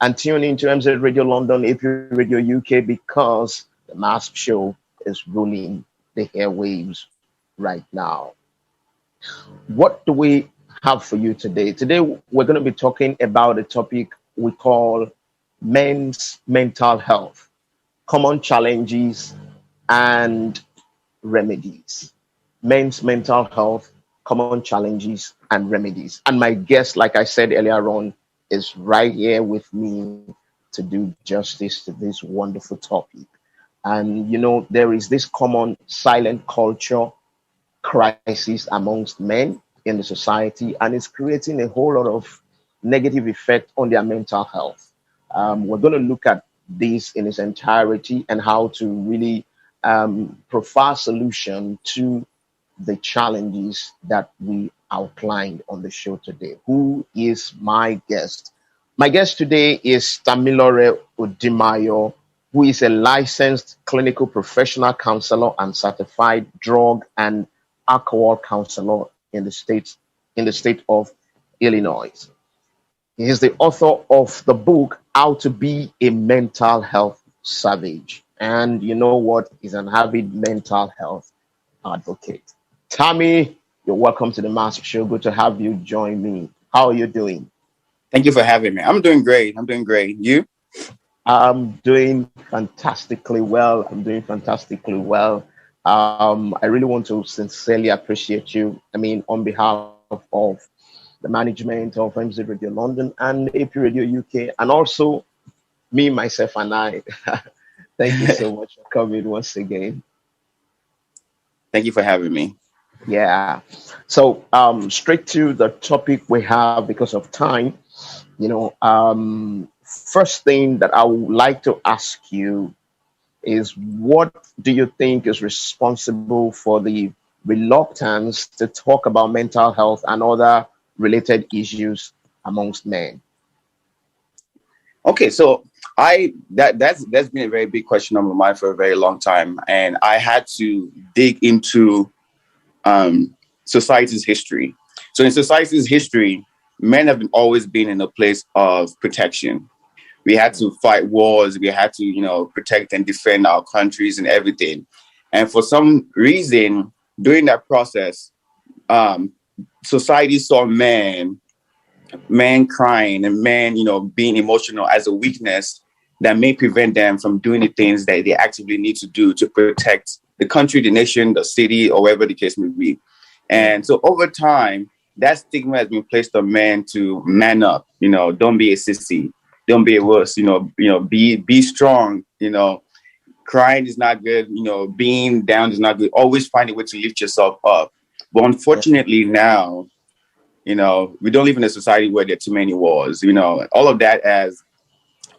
and tune into MZ Radio London, AP Radio UK, because the MHAASP show is ruling the airwaves right now. What do we have for you today? Today, we're going to be talking about a topic we call men's mental health, common challenges and remedies. Men's mental health, common challenges and remedies. And my guest, like I said earlier on, is right here with me to do justice to this wonderful topic. And, you know, there is this common silent culture crisis amongst men in the society, and it's creating a whole lot of negative effect on their mental health. We're going to look at this in its entirety and how to really provide solution to the challenges that we outlined on the show today. Who is my guest? My guest today is Tamilore Omidayo, who is a licensed clinical professional counselor and certified drug and alcohol counselor in the state of Illinois. He is the author of the book How to Be a Mental Health Savage, and you know what? He's an avid mental health advocate. Tammy, you're welcome to the MHAASP show. Good to have you join me. How are you doing? Thank you for having me. I'm doing great. You? I'm doing fantastically well. I really want to sincerely appreciate you. I mean, on behalf of the management of MZ Radio London and AP Radio UK, and also me, myself, and I. Thank you so much for coming once again. Thank you for having me. Yeah. So straight to the topic we have because of time. You know, first thing that I would like to ask you is, what do you think is responsible for the reluctance to talk about mental health and other related issues amongst men? Okay, so that's been a very big question on my mind for a very long time, and I had to dig into society's history. So in society's history, men have always been in a place of protection. We had to fight wars. We had to, protect and defend our countries and everything. And for some reason, during that process, society saw men crying and men, being emotional as a weakness that may prevent them from doing the things that they actively need to do to protect the country, the nation, the city, or wherever the case may be. And so over time, that stigma has been placed on men to man up, don't be a sissy. Don't be a wuss, be strong, crying is not good, being down is not good. Always find a way to lift yourself up. But unfortunately now, we don't live in a society where there are too many wars, all of that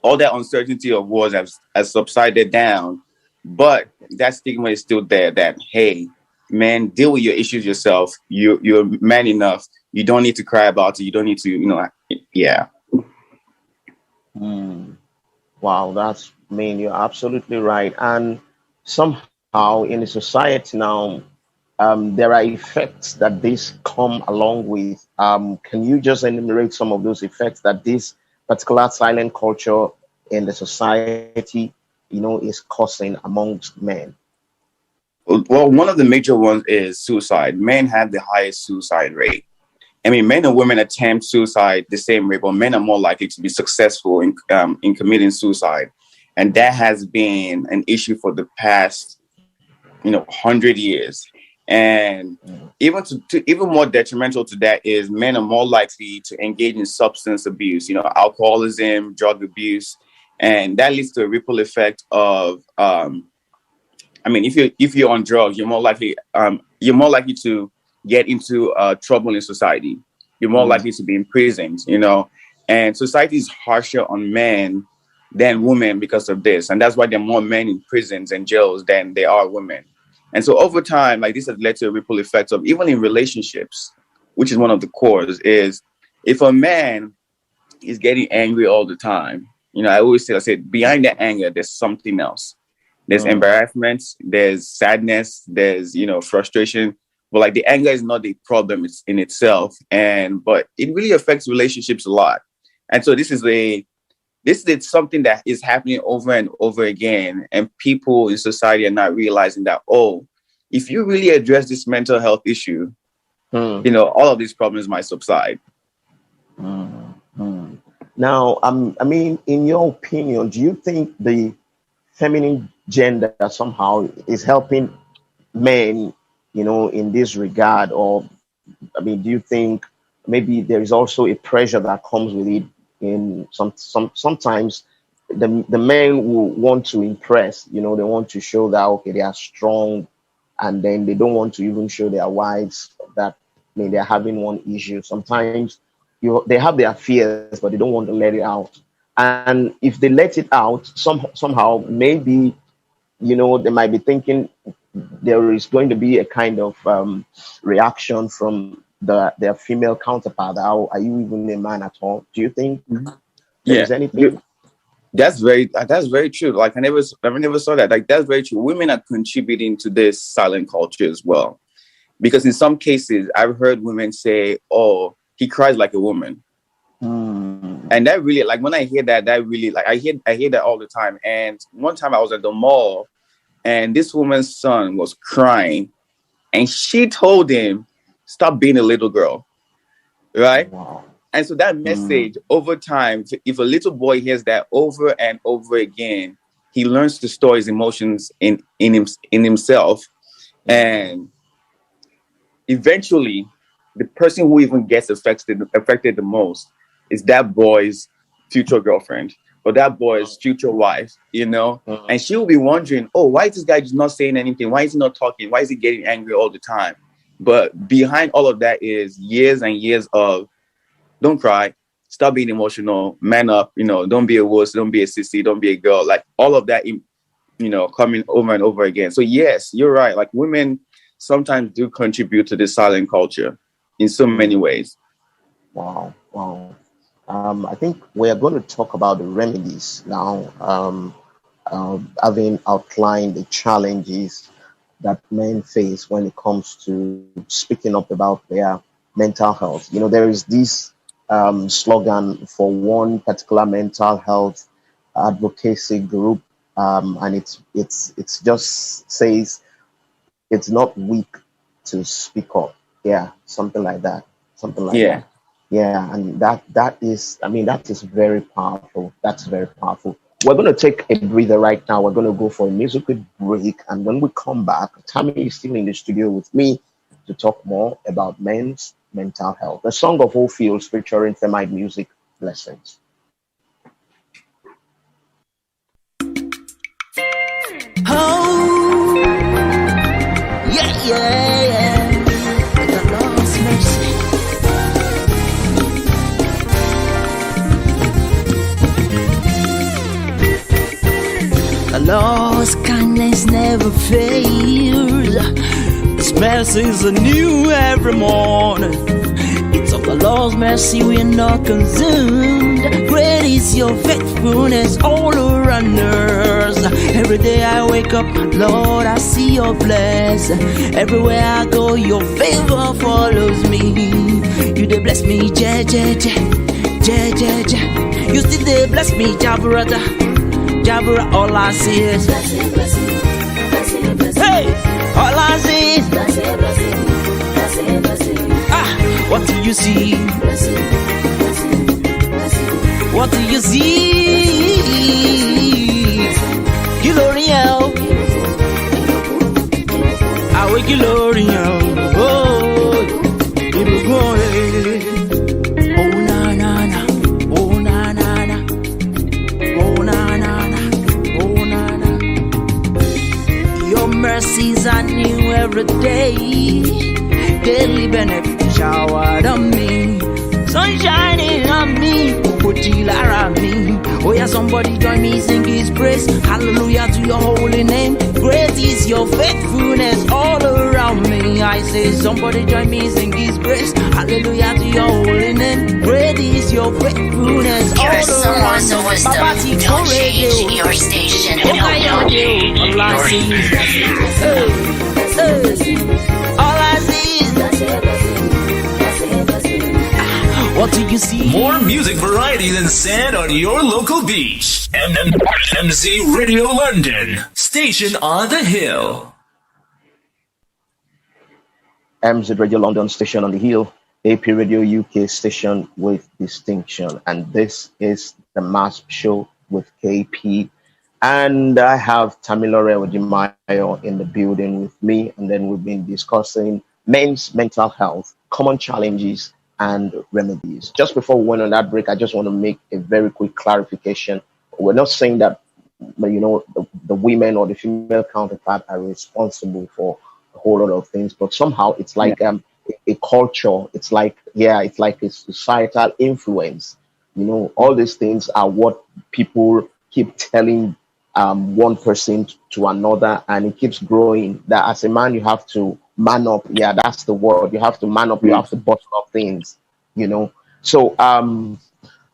all that uncertainty of wars has subsided down. But that stigma is still there that, hey, man, deal with your issues yourself. You're man enough. You don't need to cry about it. You don't need to, yeah. Wow, you're absolutely right. And somehow in the society now, there are effects that this come along with. Can you just enumerate some of those effects that this particular silent culture in the society, is causing amongst men? Well, one of the major ones is suicide. Men have the highest suicide rate. I mean, men and women attempt suicide the same way, but men are more likely to be successful in committing suicide. And that has been an issue for the past, 100 years. And even even more detrimental to that is men are more likely to engage in substance abuse, alcoholism, drug abuse. And that leads to a ripple effect of, if you're on drugs, you're more likely to get into trouble in society. You're more likely to be imprisoned, and society is harsher on men than women because of this. And that's why there are more men in prisons and jails than there are women. And so over time, this has led to a ripple effect of, even in relationships, which is one of the cores, is if a man is getting angry all the time, I say behind that anger, there's something else. There's embarrassment, there's sadness, there's, frustration. But the anger is not the problem in itself. But it really affects relationships a lot. And so this is this is something that is happening over and over again. And people in society are not realizing that, oh, if you really address this mental health issue, all of these problems might subside. Now, I mean, in your opinion, do you think the feminine gender somehow is helping men, in this regard? Or, I mean, do you think maybe there is also a pressure that comes with it? In sometimes the men will want to impress, they want to show that, okay, they are strong, and then they don't want to even show their wives that, they're having one issue. Sometimes they have their fears, but they don't want to let it out. And if they let it out, somehow maybe, they might be thinking there is going to be a kind of reaction from their female counterpart. Are you even a man at all? Do you think there's anything? That's very true. Like I never saw that. Like that's very true. Women are contributing to this silent culture as well, because in some cases I've heard women say, "Oh, he cries like a woman," and that really, like when I hear that really, like I hear that all the time. And one time I was at the mall, and this woman's son was crying, and she told him, "Stop being a little girl," right? Wow. And so that message over time, if a little boy hears that over and over again, he learns to store his emotions in himself. And eventually, the person who even gets affected the most is that boy's future girlfriend or that boy's future wife, And she will be wondering, oh, why is this guy just not saying anything? Why is he not talking? Why is he getting angry all the time? But behind all of that is years and years of, don't cry, stop being emotional, man up, don't be a wuss, don't be a sissy, don't be a girl. Like all of that, coming over and over again. So yes, you're right. Like women sometimes do contribute to this silent culture in so many ways. Wow. I think we're going to talk about the remedies now, having outlined the challenges that men face when it comes to speaking up about their mental health. There is this slogan for one particular mental health advocacy group, and it's just says it's not weak to speak up. Yeah, something like that. That. Yeah, and that is very powerful. That's very powerful. We're going to take a breather right now. We're going to go for a musical break, and when we come back, Tammy is still in the studio with me to talk more about men's mental health. The Song of All Fields featuring Thermite Music. Blessings. Oh, yeah. The Lord's mercy. The Lord's kindness never fails. His mercies are new every morning. It's of the Lord's mercy we are not consumed. Great is your faithfulness all around us. Every day I wake up, Lord, I see your blessing. Everywhere I go, your favor follows me. You they bless me, Je. You still they bless me, Jabra, all I see is blessing. Hey, all I see is blessing. What do you see? What do you see? Gloria, our Gloria. Oh, it will go. Mercies are new every day. Daily benefit showered on me. Sun shining on me. Lara me. Oh yeah, somebody join me, sing his praise. Hallelujah to your holy name. Great is your faithfulness all around me. I say somebody join me, sing his praise. Hallelujah to your holy name. Great is your faithfulness all around me. Babati don't change your station. Don't change your station. All I see is what do you see? More music variety than sand on your local beach. MZ Radio London, station on the hill. MZ Radio London, station on the hill. AP Radio UK, station with distinction. And this is the MHAASP show with KP. And I have Tamilore Omidayo in the building with me. And then we've been discussing men's mental health, common challenges, and remedies. Just before we went on that break, I just want to make a very quick clarification. We're not saying that, the women or the female counterpart are responsible for a whole lot of things, but somehow it's like a culture. It's like a societal influence. All these things are what people keep telling one person to another, and it keeps growing. That as a man, you have to man up. Yeah, that's the word. You have to man up. You have to bottle up things.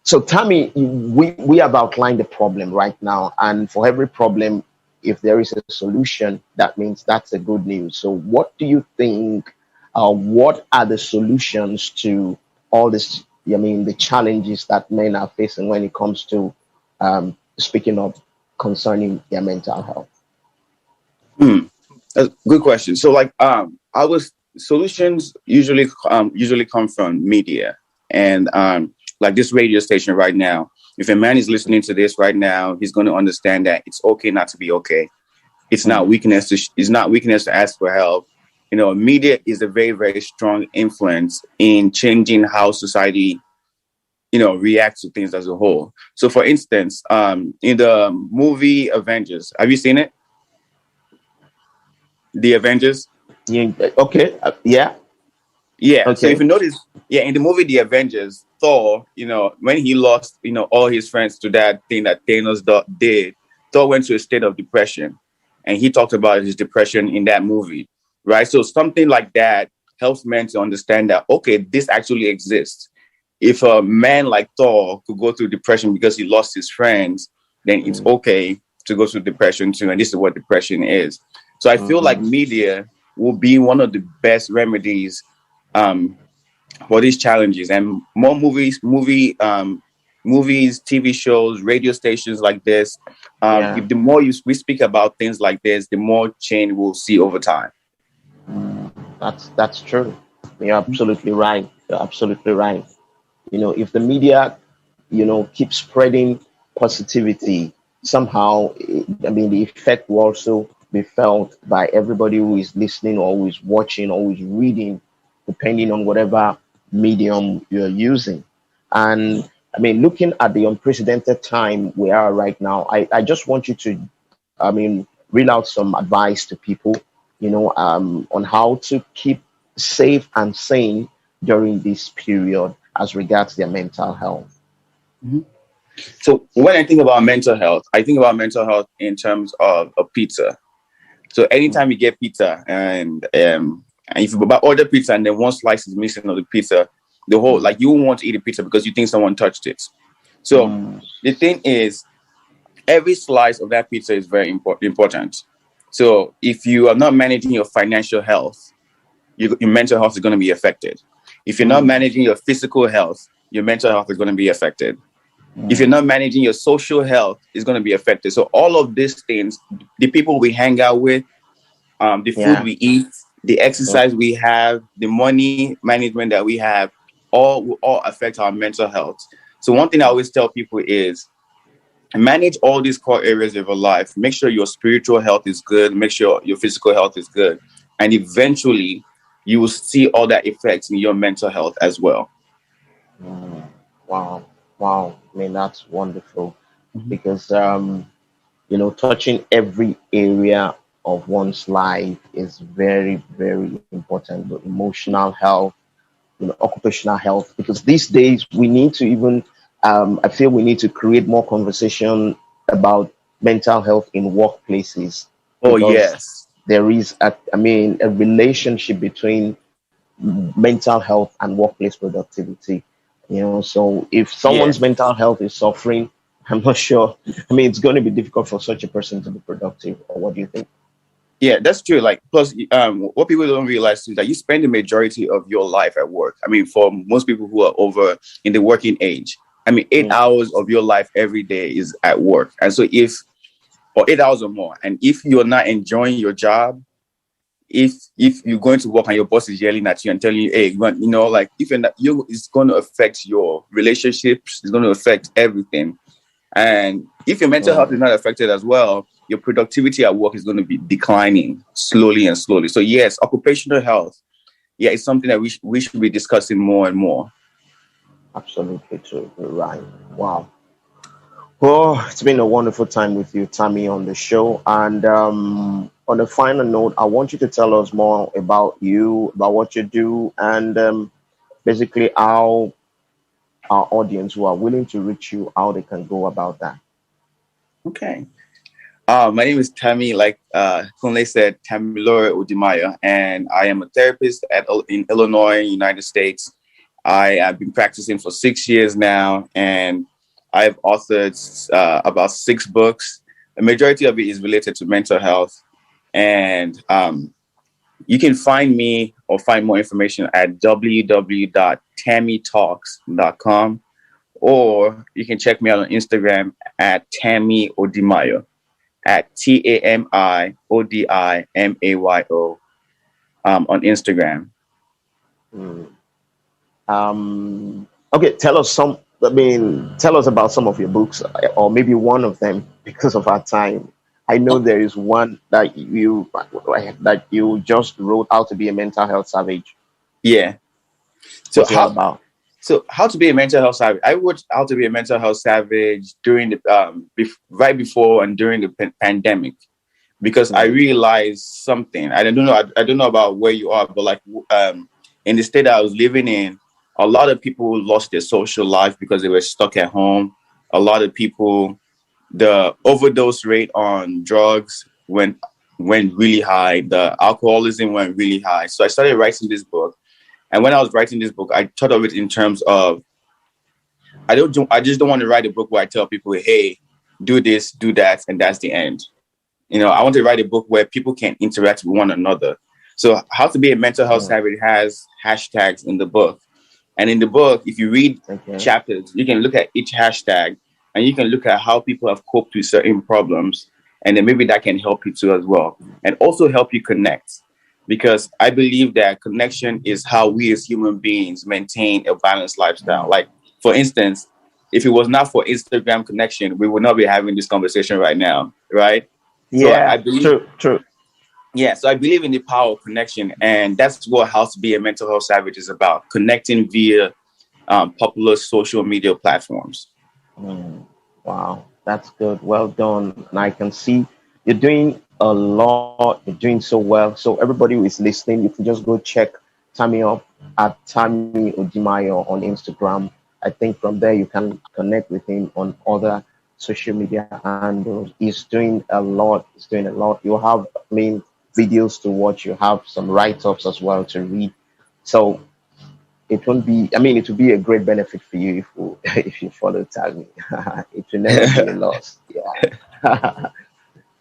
So Tammy, we have outlined the problem right now, and for every problem, if there is a solution, that means that's a good news. So what do you think? What are the solutions to all this? The challenges that men are facing when it comes to speaking up concerning their mental health. That's a good question. So, our solutions usually come from media, and like this radio station right now. If a man is listening to this right now, he's going to understand that it's okay not to be okay. It's not weakness. It's not weakness to ask for help. Media is a very, very strong influence in changing how society, reacts to things as a whole. So, for instance, in the movie Avengers, have you seen it? The Avengers? Yeah, okay. Yeah. Yeah. Okay. So if you notice, in the movie The Avengers, Thor, when he lost, all his friends to that thing that Thanos did, Thor went to a state of depression, and he talked about his depression in that movie, right? So something like that helps men to understand that, okay, this actually exists. If a man like Thor could go through depression because he lost his friends, then it's okay to go through depression too. And this is what depression is. So I feel like media will be one of the best remedies for these challenges, and more movies, TV shows, radio stations like this. If the more we speak about things like this, the more change we'll see over time. That's true. You're absolutely right. You're absolutely right. If the media, keeps spreading positivity, somehow, the effect will also be felt by everybody who is listening or who is watching or who is reading, depending on whatever medium you're using. And looking at the unprecedented time we are right now, I just want you to, reel out some advice to people, on how to keep safe and sane during this period as regards their mental health. Mm-hmm. So when I think about mental health, I think about mental health in terms of a pizza. So anytime you get pizza and if you order pizza and then one slice is missing of the pizza, the whole, you won't want to eat a pizza because you think someone touched it. So the thing is, every slice of that pizza is very important. So if you are not managing your financial health, your mental health is going to be affected. If you're not managing your physical health, your mental health is going to be affected. If you're not managing your social health, it's going to be affected. So all of these things, the people we hang out with, the food we eat, the exercise we have, the money management that we have, will all affect our mental health. So one thing I always tell people is manage all these core areas of your life. Make sure your spiritual health is good. Make sure your physical health is good. And eventually you will see all that effects in your mental health as well. Wow. That's wonderful because, touching every area of one's life is very, very important. The emotional health, occupational health, because these days we need to even, I feel we need to create more conversation about mental health in workplaces. Oh, yes. There is a relationship between mental health and workplace productivity. So if someone's mental health is suffering, I'm not sure. It's going to be difficult for such a person to be productive. Or what do you think? Yeah, that's true. Like, plus, what people don't realize is that you spend the majority of your life at work. I mean, for most people who are over in the working age, I mean, 8 hours of your life every day is at work. And so or 8 hours or more, and if you're not enjoying your job, if you're going to work and your boss is yelling at you and telling you, hey, like if you're not, it's going to affect your relationships, it's going to affect everything. And if your mental health is not affected as well, your productivity at work is going to be declining slowly and slowly. So yes, occupational health, yeah, it's something that we should be discussing more and more. Absolutely true. You're right. Wow. Well, it's been a wonderful time with you, Tammy, on the show. And on a final note, I want you to tell us more about you, about what you do, and basically how our audience who are willing to reach you, how they can go about that. Okay. My name is Tammy, like Kunle said, Tamilore Omidayo, and I am a therapist in Illinois, United States. I have been practicing for 6 years now, and I've authored about 6 books. The majority of it is related to mental health. And you can find me or find more information at www.tammytalks.com, or you can check me out on Instagram at Tammy Omidayo, at TAMIODIMAYO on Instagram. Okay, tell us about some of your books, or maybe one of them, because of our time. I know there is one that you just wrote, How to Be a Mental Health Savage. Yeah. So what's that about? So How to Be a Mental Health Savage. I watched How to Be a Mental Health Savage during the right before and during the pandemic, because I realized something. I don't know about where you are, but like in the state I was living in, a lot of people lost their social life because they were stuck at home. A lot of people, the overdose rate on drugs went really high. The alcoholism went really high. So I started writing this book. And when I was writing this book, I thought of it in terms of, I just don't want to write a book where I tell people, hey, do this, do that, and that's the end. I want to write a book where people can interact with one another. So How to Be a Mental Health Savage has hashtags in the book. And in the book, if you read chapters, you can look at each hashtag and you can look at how people have coped with certain problems. And then maybe that can help you too as well. And also help you connect. Because I believe that connection is how we as human beings maintain a balanced lifestyle. Like, for instance, if it was not for Instagram connection, we would not be having this conversation right now, right? Yeah, so true. Yeah, so I believe in the power of connection, and that's what How to Be a Mental Health Savage is about, connecting via popular social media platforms. Wow, that's good. Well done. And I can see you're doing a lot. You're doing so well. So everybody who is listening, you can just go check Tammy up at Tammy Omidayo on Instagram. I think from there you can connect with him on other social media handles. He's doing a lot. You have, videos to watch. You have some write-ups as well to read. So it will be a great benefit for you if you follow Tammy. It will never be a loss. Yeah.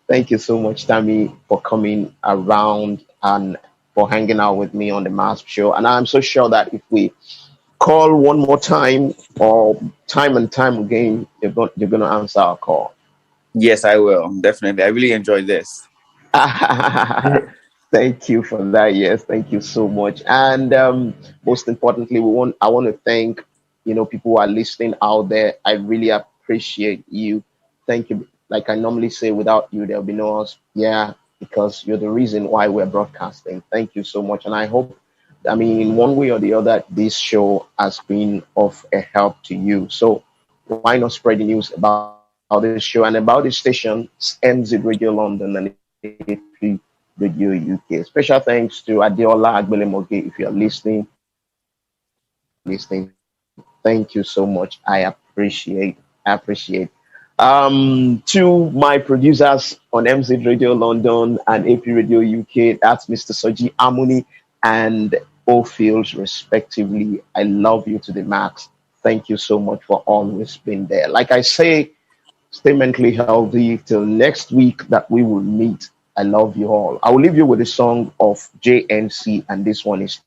Thank you so much, Tammy, for coming around and for hanging out with me on the MHAASP show. And I'm so sure that if we call one more time or time and time again, you're going to answer our call. Yes, I will. Definitely. I really enjoyed this. Thank you for that. Yes, thank you so much. And most importantly, I want to thank people who are listening out there. I really appreciate you. Thank you. Like I normally say, without you, there'll be no us. Yeah, because you're the reason why we're broadcasting. Thank you so much. And I hope, in one way or the other, this show has been of a help to you. So why not spread the news about this show and about this station, MZ Radio London and AP Radio UK. Special thanks to Adeola Agbelemoge if you're listening. Thank you so much. I appreciate. To my producers on MZ Radio London and AP Radio UK, that's Mr. Soji Amuni and Ofields respectively. I love you to the max. Thank you so much for always being there. Like I say, stay mentally healthy till next week that we will meet. I love you all. I will leave you with a song of JNC, and this one is